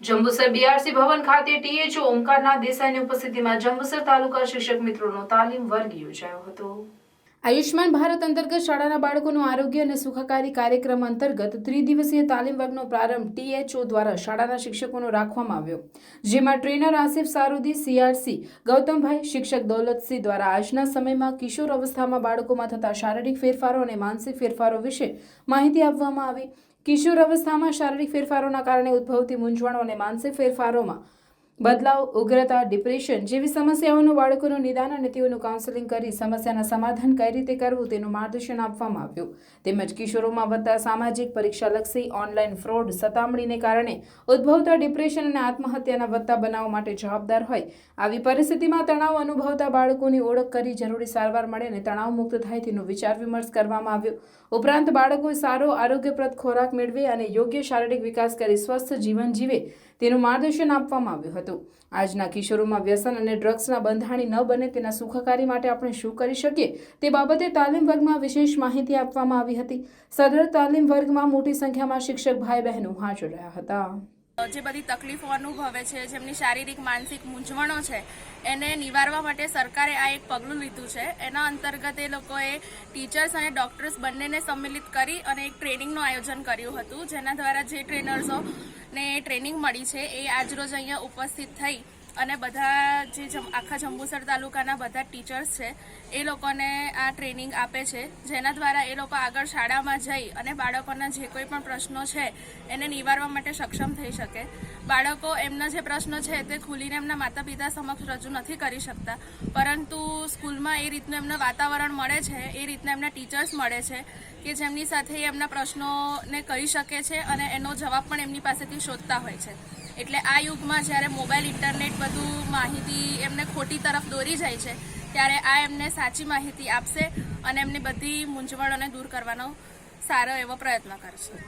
Jambusar BRC ભવન ખાતે THO Omkarnath દેસાઈની ઉપસ્થિતિમાં જંબુસર તાલુકા શિક્ષક મિત્રોનો તાલીમ વર્ગ યોજાયો હતો। આયુષ્માન ભારત અંતર્ગત શાળાના બાળકોનું આરોગ્ય અને સુખાકારી કાર્યક્રમ અંતર્ગત ત્રિદિવસીય તાલીમ વર્ગનો પ્રારંભ ટીએચઓ દ્વારા શાળાના શિક્ષકોનો રાખવામાં આવ્યો, જેમાં ટ્રેનર આસિફ સારુદી, સીઆરસી ગૌતમભાઈ, શિક્ષક દૌલતસિંહ દ્વારા આજના સમયમાં કિશોર અવસ્થામાં બાળકોમાં થતા શારીરિક ફેરફારો અને માનસિક ફેરફારો વિશે માહિતી આપવામાં આવી। કિશોર અવસ્થામાં શારીરિક ફેરફારોના કારણે ઉદ્ભવતી મૂંઝવણો અને માનસિક ફેરફારોમાં બદલાવ, ઉગ્રતા, ડિપ્રેશન જેવી સમસ્યાઓનું બાળકોનું નિદાન અને તેઓનું કાઉન્સેલિંગ કરી સમસ્યાના સમાધાન કઈ રીતે કરવું તેનું માર્ગદર્શન આપવામાં આવ્યું। તેમજ કિશોરોમાં વધતા સામાજિક, પરીક્ષાલક્ષી, ઓનલાઈન ફ્રોડ, સતામણીને કારણે ઉદ્ભવતા ડિપ્રેશન અને આત્મહત્યાના વધતા બનાવો માટે જવાબદાર હોય આવી પરિસ્થિતિમાં તણાવ અનુભવતા બાળકોની ઓળખ કરી જરૂરી સારવાર મળે અને તણાવ મુક્ત થાય તેનો વિચાર વિમર્શ કરવામાં આવ્યો। ઉપરાંત બાળકો સારો આરોગ્યપ્રદ ખોરાક મેળવે અને યોગ્ય શારીરિક વિકાસ કરી સ્વસ્થ જીવન જીવે તેનું માર્ગદર્શન આપવામાં આવ્યું હતું। આજના કિશોરોમાં વ્યસન અને ડ્રગ્સના બંધાણી ન બને તેના સુખાકારી માટે આપણે શું કરી શકીએ તે બાબતે તાલીમ વર્ગમાં વિશેષ માહિતી આપવામાં આવી હતી। સદર તાલીમ વર્ગમાં મોટી સંખ્યામાં શિક્ષક ભાઈ બહેનો હાજર રહ્યા હતા। જે બધી તકલીફો અનુભવે છે, જેમની શારીરિક માનસિક મૂંઝવણો છે, એને નિવારવા માટે સરકારે આ એક પગલું લીધું છે। એના અંતર્ગત એ લોકોએ ટીચર્સ અને ડૉક્ટર્સ બંનેને સંમિલિત કરી અને એક ટ્રેનિંગનું આયોજન કર્યું હતું, જેના દ્વારા જે ટ્રેનર્સોને ટ્રેનિંગ મળી છે એ આજરોજ અહીંયા ઉપસ્થિત થઈ અને બધા જે આખા જંબુસર તાલુકાના બધા ટીચર્સ છે એ લોકોને આ ટ્રેનિંગ આપે છે, જેના દ્વારા એ લોકો આગળ શાળામાં જઈ અને બાળકોના જે કોઈ પણ પ્રશ્નો છે એને નિવારવા માટે સક્ષમ થઈ શકે। બાળકો એમના જે પ્રશ્નો છે તે ખુલીને એમના માતા પિતા સમક્ષ રજૂ નથી કરી શકતા, પરંતુ સ્કૂલમાં એ રીતનું એમને વાતાવરણ મળે છે, એ રીતના એમના ટીચર્સ મળે છે કે જેમની સાથે એમના પ્રશ્નોને કહી શકે છે અને એનો જવાબ પણ એમની પાસેથી શોધતા હોય છે। એટલે આ યુગમાં જ્યારે મોબાઈલ, ઇન્ટરનેટ બધું માહિતી એમને ખોટી તરફ દોરી જાય છે, ત્યારે આ એમને સાચી માહિતી આપશે અને એમની બધી મૂંઝવણોને દૂર કરવાનો સારો એવો પ્રયત્ન કરશે।